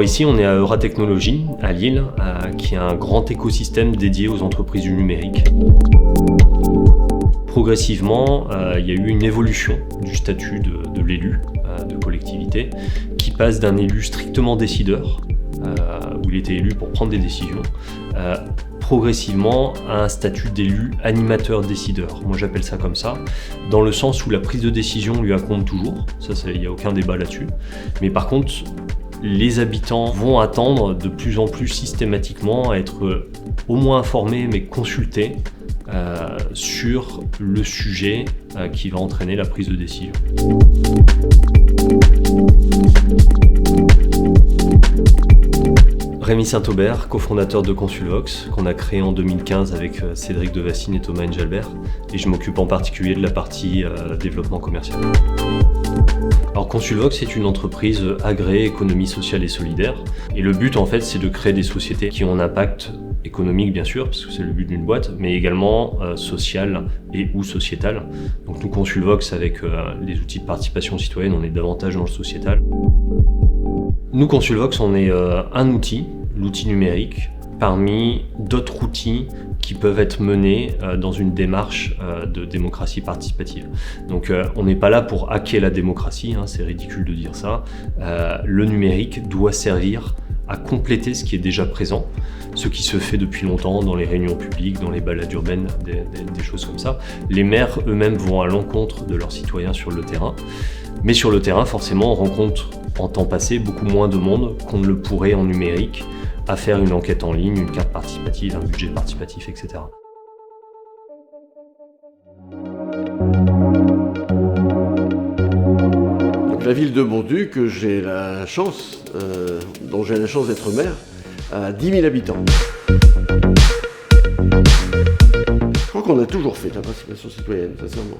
Alors ici, on est à Euratechnologies, à Lille, qui est un grand écosystème dédié aux entreprises du numérique. Progressivement, il y a eu une évolution du statut de l'élu de collectivité qui passe d'un élu strictement décideur, où il était élu pour prendre des décisions, progressivement à un statut d'élu animateur-décideur. Moi j'appelle ça comme ça, dans le sens où la prise de décision lui compte toujours, ça il n'y a aucun débat là-dessus, mais par contre les habitants vont attendre de plus en plus systématiquement à être au moins informés mais consultés sur le sujet qui va entraîner la prise de décision. Rémi Saint-Aubert, cofondateur de Consulvox, qu'on a créé en 2015 avec Cédric Devassine et Thomas Engelbert, et je m'occupe en particulier de la partie développement commercial. Alors Consulvox est une entreprise agréée économie sociale et solidaire, et le but en fait c'est de créer des sociétés qui ont un impact économique bien sûr, parce que c'est le but d'une boîte, mais également social et ou sociétal. Donc nous Consulvox avec les outils de participation citoyenne, on est davantage dans le sociétal. Nous Consulvox on est un outil, l'outil numérique, parmi d'autres outils qui peuvent être menés dans une démarche de démocratie participative. Donc on n'est pas là pour hacker la démocratie, c'est ridicule de dire ça. Le numérique doit servir à compléter ce qui est déjà présent, ce qui se fait depuis longtemps dans les réunions publiques, dans les balades urbaines, des choses comme ça. Les maires eux-mêmes vont à l'encontre de leurs citoyens sur le terrain, mais sur le terrain forcément on rencontre en temps passé beaucoup moins de monde qu'on ne le pourrait en numérique, à faire une enquête en ligne, une carte participative, un budget participatif, etc. Donc, la ville de Bonduc, dont j'ai la chance d'être maire, a 10 000 habitants. Je crois qu'on a toujours fait de la participation citoyenne, sincèrement.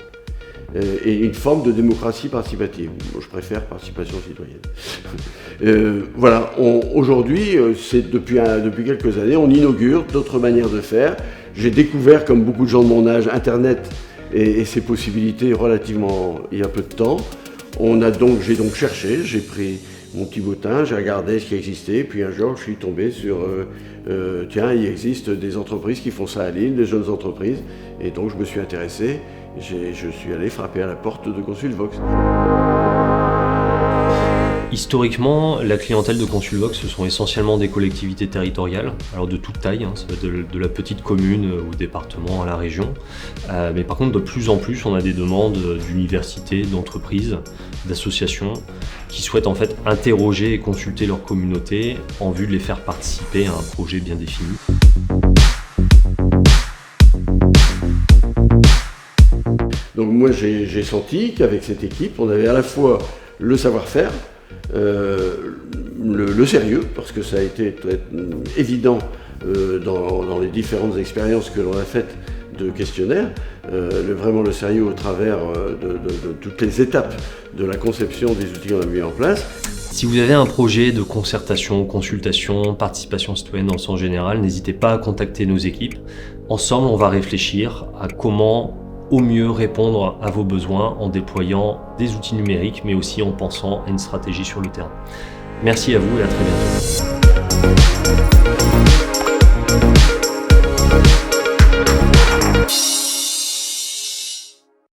Et une forme de démocratie participative. Moi, je préfère participation citoyenne. Voilà, aujourd'hui, c'est depuis quelques années, on inaugure d'autres manières de faire. J'ai découvert, comme beaucoup de gens de mon âge, Internet et ses possibilités relativement il y a peu de temps. J'ai donc cherché, j'ai pris mon petit bottin, j'ai regardé ce qui existait, puis un jour je suis tombé sur tiens, il existe des entreprises qui font ça à Lille, des jeunes entreprises, et donc je me suis intéressé. Je suis allé frapper à la porte de Consulvox. Historiquement, la clientèle de Consulvox, ce sont essentiellement des collectivités territoriales, alors de toute taille, ça va de la petite commune au département à la région. Mais par contre, de plus en plus, on a des demandes d'universités, d'entreprises, d'associations qui souhaitent en fait interroger et consulter leur communauté en vue de les faire participer à un projet bien défini. Donc moi j'ai senti qu'avec cette équipe, on avait à la fois le savoir-faire, le sérieux, parce que ça a été très évident dans les différentes expériences que l'on a faites de questionnaires, vraiment le sérieux au travers de toutes les étapes de la conception des outils qu'on a mis en place. Si vous avez un projet de concertation, consultation, participation citoyenne dans le sens général, n'hésitez pas à contacter nos équipes. Ensemble, on va réfléchir à comment au mieux répondre à vos besoins en déployant des outils numériques, mais aussi en pensant à une stratégie sur le terrain. Merci à vous et à très bientôt.